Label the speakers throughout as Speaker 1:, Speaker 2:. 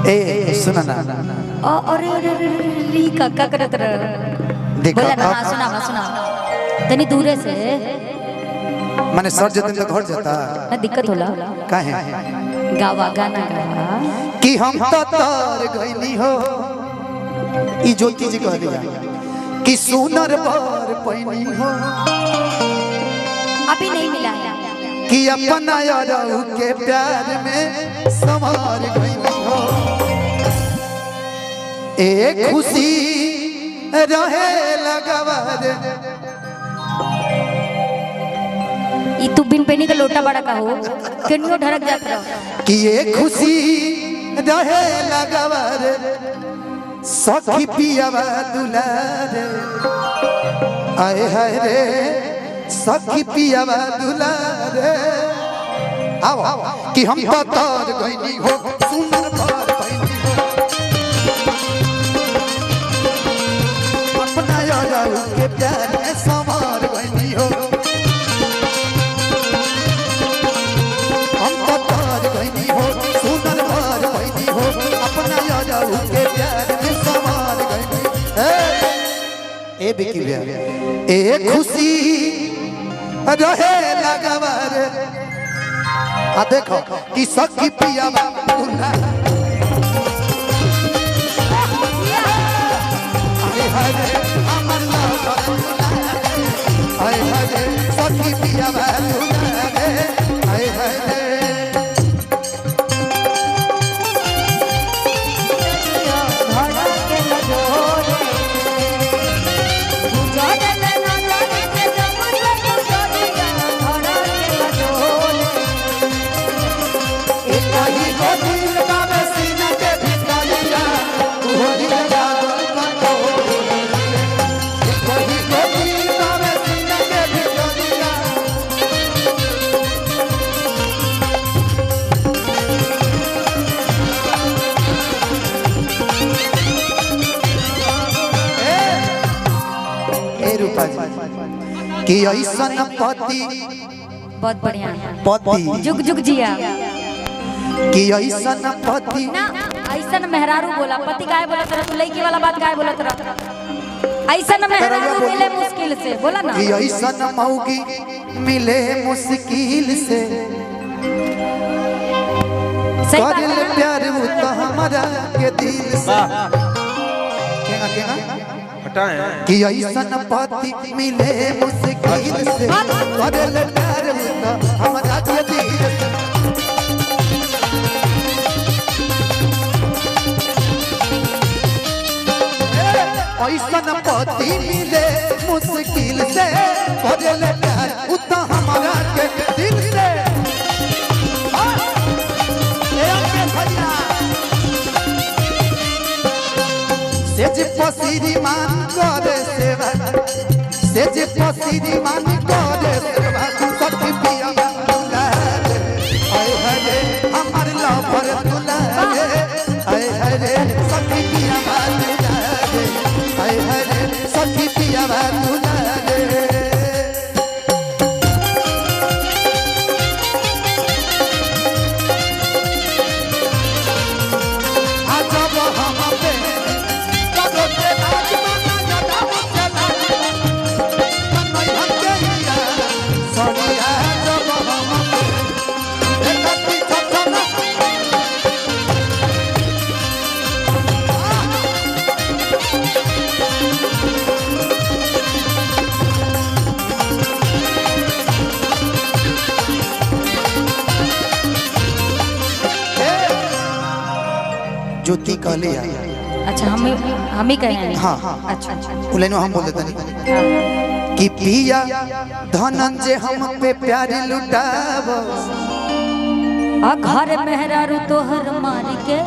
Speaker 1: ए सुना ना
Speaker 2: अरे अरे अरे का करत रह
Speaker 1: देखा
Speaker 2: बोला ना सुना सुना तनी दूरे से
Speaker 1: माने सर जतन तो घर जाता
Speaker 2: ना दिक्कत होला
Speaker 1: काहे
Speaker 2: गावा गाना गावा
Speaker 1: कि हम तो तर गइनी हो ई ज्योति जी कह दिया कि सुनर पर पैनी हो
Speaker 2: अभी नहीं मिला है
Speaker 1: कि अपना यारऊ के प्यार में संवार गइनी हो एक खुशी रहे लगवर
Speaker 2: ई तू बिन पेनी का लोटा बड़ा का हो केनियो ढरक जात रहो
Speaker 1: कि एक खुशी रहे लगवर सखी पियावा दुलार आए हाय रे सखी पियावा दुलार आओ कि हम तो तर गइनी हो सुनर पर पैनी हो अपना यारऊ के प्यार में संवार गइनी हो हम तो तर गइनी हो सुनर पर पैनी हो अपना यारऊ के प्यार में संवार गइनी ए बिकी भैया ए खुशी रहे लगवर आ देखो कि सखी पिया बाबूला आए हाय रे हमर लवर आए हाय रे सखी पिया बाबूला आए हाय रे कि ऐसन पति
Speaker 2: बहुत बढ़िया
Speaker 1: पति
Speaker 2: जुग जुग जिया
Speaker 1: कि ऐसन पति
Speaker 2: ना ऐसन मेहरारू बोला पति काहे बोला तेरा तू लड़की वाला बात काहे बोला तेरा ऐसन मेहरारू मिले मुश्किल से बोला ना
Speaker 1: कि ऐसन मौगी मिले मुश्किल से
Speaker 2: सही
Speaker 1: कर ले
Speaker 2: बात
Speaker 1: प्यार वो तो हमारा के दिल से केना केना कि ऐसन पति मिले मुश्किल से कर ले प्यार वो तो हमारा के दिल से ऐसन पति मिले मुश्किल से कर ले प्यार वो तो हमारा के दिल से सेज पसीरी मान करे सेवा सेज पसीरी मान करे सेवा सखी पिया दुलारे आए हरे हमर लवर दुलारे आए हरे सखी पिया दुलारे आए हरे सखी पिया दुलारे ज्योति कहले
Speaker 2: अच्छा हम ही कहे हैं
Speaker 1: हाँ
Speaker 2: अच्छा अच्छा
Speaker 1: उलेनो हम बोल देते कि पिया धनंजय हम पे प्यार लुटावो
Speaker 2: आ घर मेहरारू तोहर मार के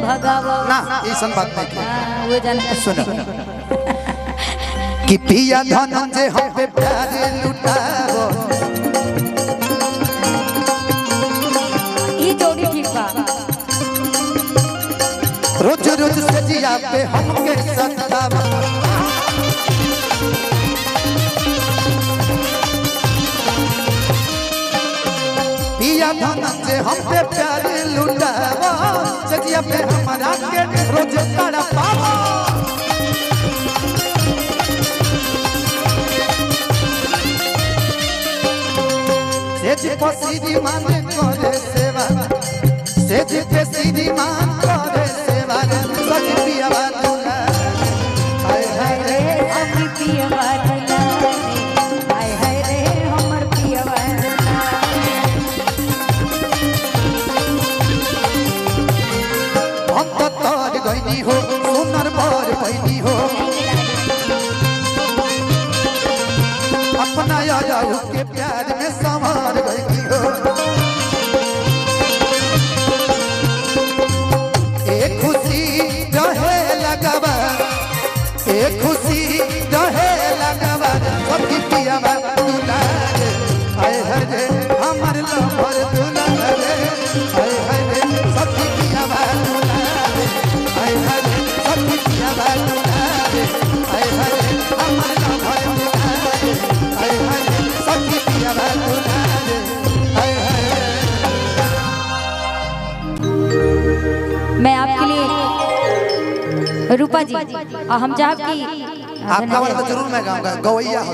Speaker 2: भगावा
Speaker 1: ना ऐसा बात नहीं
Speaker 2: वो जान
Speaker 1: सुनो कि पिया धनंजय हम पे प्यार लुटावो
Speaker 2: ई जोड़ी ठीक बा
Speaker 1: रोज रोज से जिया पे हमके सतावा पिया धनंजय हम पे प्यार लुटावा सजिया पे हमारा पसीदी मान करे सेवा सेज पे सीधी मान करे सेवा सच पिया बातुला हाय हाय रे
Speaker 2: अभी पिया बातुला हाय हाय रे हमर पिया बातुला
Speaker 1: हम तो तोर गईनी हो सुनर बर पैनी हो अपना यादव के प्यार में संवार गई हो एक खुशी रहे लगवा एक खुशी रहे लगवा सबकी पिया दुलार हाय हाय रे हमर लवर दुलार हाय हाय रे सबकी पिया दुलार हाय हाय रे सबकी पिया दुलार हाय हाय रे हमर लवर दुलार हाय हाय रे सबकी पिया दुलार हाय हाय
Speaker 2: मैं आपके लिए रूपा जी और हम चाहब कि
Speaker 1: आपका वाला तो जरूर मैं गाऊंगा गवैया हो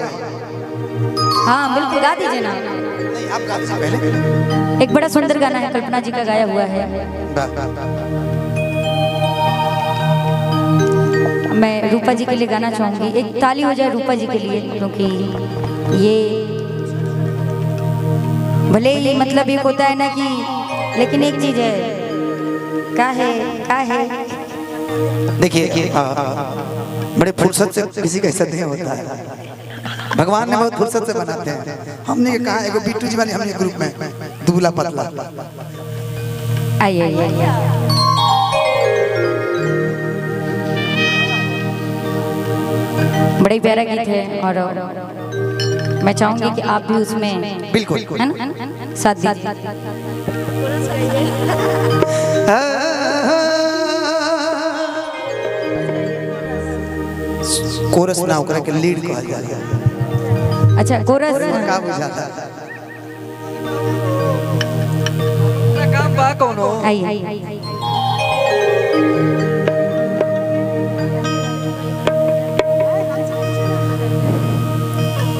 Speaker 2: हाँ बिल्कुल गा दीजिए ना
Speaker 1: नहीं आप गा दीजिए पहले
Speaker 2: एक बड़ा सुंदर गाना है कल्पना जी का गाया हुआ है मैं रूपा जी के लिए गाना चाहूंगी एक ताली हो जाए रूपा जी के लिए क्योंकि ये भले ही मतलब एक होता है ना कि लेकिन एक चीज है का है
Speaker 1: देखिए बड़े फुर्सत से किसी का ऐसा नहीं होता है भगवान ने बहुत फुर्सत से बनाते हैं हमने कहा एगो बिट्टू जी वाली हमने ग्रुप में दुबला पतला
Speaker 2: आइए बड़ा ही प्यारा गीत है और मैं चाहूंगी कि आप भी उसमें
Speaker 1: बिल्कुल
Speaker 2: है ना साथ दीजिए
Speaker 1: कोरस ना ओकरा के लीड कहल जाला
Speaker 2: अच्छा कोरस
Speaker 1: का बुझाता
Speaker 3: काम बा कोनो
Speaker 2: आइए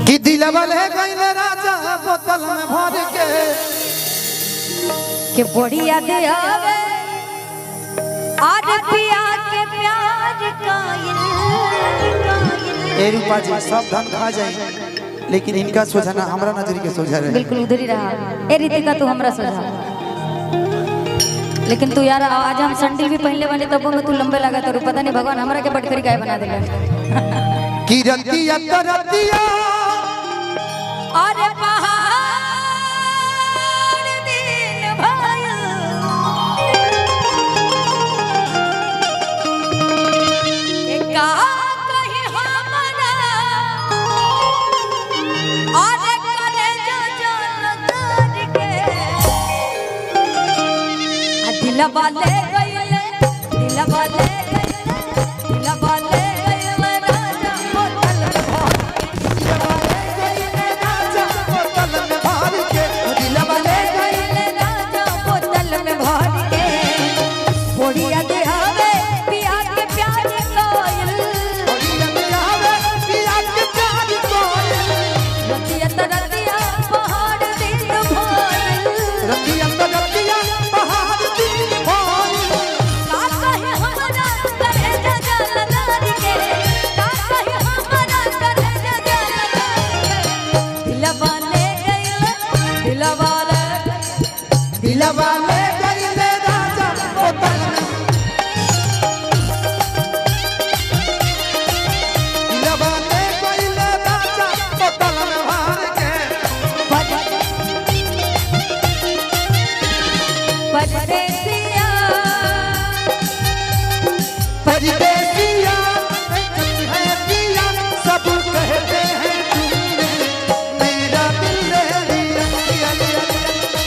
Speaker 1: कि दिलवा ले गइल राजा बोतल में भर के
Speaker 2: बड़ी याद आवे आज पिया के प्यार कायल
Speaker 1: ए रूपा जी सब धन खा जाए लेकिन इनका सोझना हमरा नजर के सोझा रहे
Speaker 2: बिल्कुल उधर ही रहा ए रितिका तू हमरा सोझा लेकिन तू यार आज हम संडल भी पहनले वाले तब में तू लंबे लगा तो पता नहीं भगवान हमरा के बटकरी गाय बना देले
Speaker 1: की रतिया तरतिया
Speaker 2: अरे पहाड़ दिन भाया के का कही हमरा अरे करे जो जान करके दिलवा ले गइले दिलवा ले राजा बोतल में भर के दिलवा ले गइले राजा बोतल में भर के बोड़िया देहावे पिया के प्यार कोयल रतिया तरतिया पहाड़ दिन भोयल
Speaker 1: दिलवा ले गइल राजा बोतल में दिलवा ले गइल राजा बोतल में भर के
Speaker 2: परदेसिया
Speaker 1: परदेसिया है पिया सब कहते हैं तूने मेरा दिल ले लिया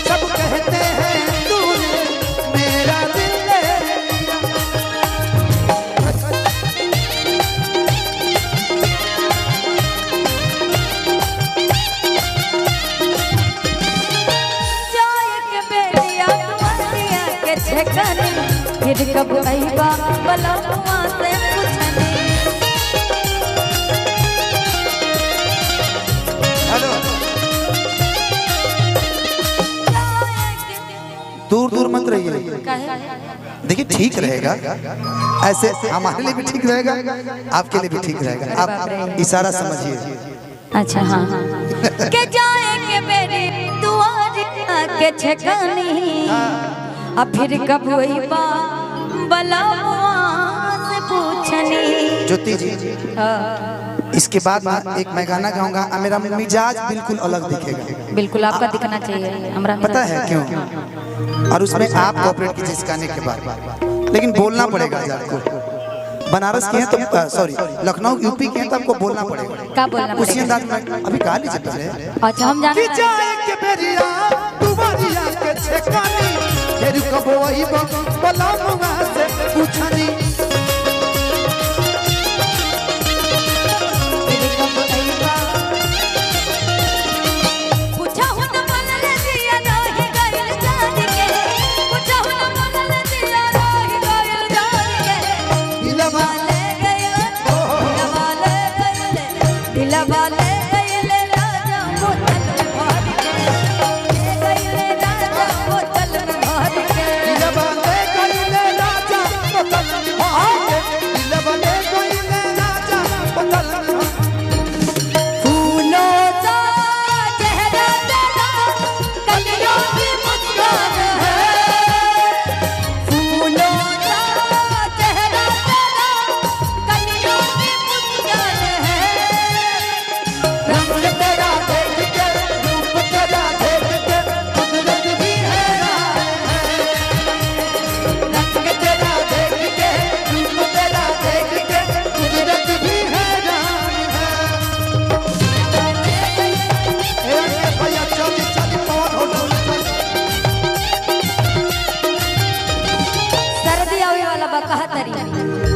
Speaker 1: सब कहते हैं तूने मेरा दिल ले लिया
Speaker 2: जाए के बेलिया तुम्हारिया के छकने फिर कब आईबा बलमुआ से पूछने
Speaker 1: हेलो देखिए ठीक रहेगा, ऐसे हमारे लिए भी ठीक रहेगा, आपके लिए भी ठीक रहेगा। आप इशारा समझिए।
Speaker 2: अच्छा हाँ के जाए के मेरे दुआर के छकनी अब फिर कब हुई बा बलवा से पूछनी।
Speaker 1: ज्योति जी इसके बाद मैं एक मैं गाना गाऊंगा, मेरा मिजाज बिल्कुल अलग दिखेगा।
Speaker 2: बिल्कुल आपका दिखना चाहिए हमरा।
Speaker 1: पता है क्यों? और उसमें आप कोऑपरेट कीजिए इस गाने के बाद, लेकिन बोलना पड़ेगा आपको। बनारस के हैं तो सॉरी लखनऊ यूपी के हैं तो आपको बोलना पड़ेगा।
Speaker 2: क्या बोलना
Speaker 1: उसी
Speaker 2: पड़ेगा?
Speaker 1: अंदाज में अभी गा लीजिए पहले।
Speaker 2: अच्छा हम जाने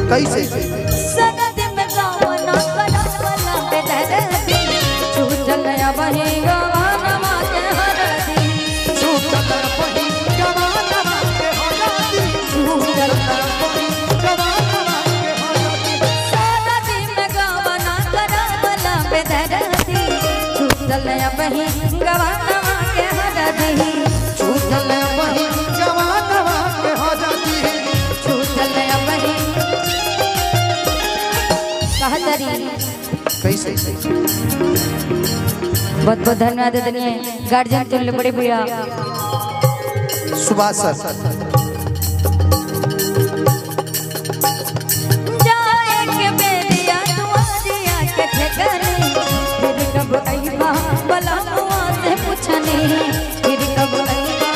Speaker 1: कैसे
Speaker 2: सनद में गावना कड़वला पे दहदी छूटल बही गवाना के हरदी
Speaker 1: छूटल बही गवाना के हरदी
Speaker 2: छूटल
Speaker 1: बही गवाना के हरदी
Speaker 2: सनद में गावना कड़वला पे दहदी छूटल बही गवाना के हरदी
Speaker 1: छूटल बही गवाना के हरदी
Speaker 2: छूटल बही
Speaker 1: कैसे
Speaker 2: बहुत बहुत धन्यवाद दनिए गार्जियन तुल्य बड़े भैया
Speaker 1: सुभाष सर।
Speaker 2: जाए के बेरिया दुआरिया के ठेकनी फिर कब आईबा बलवा से पूछनी फिर कब आईबा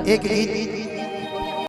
Speaker 1: एक गीत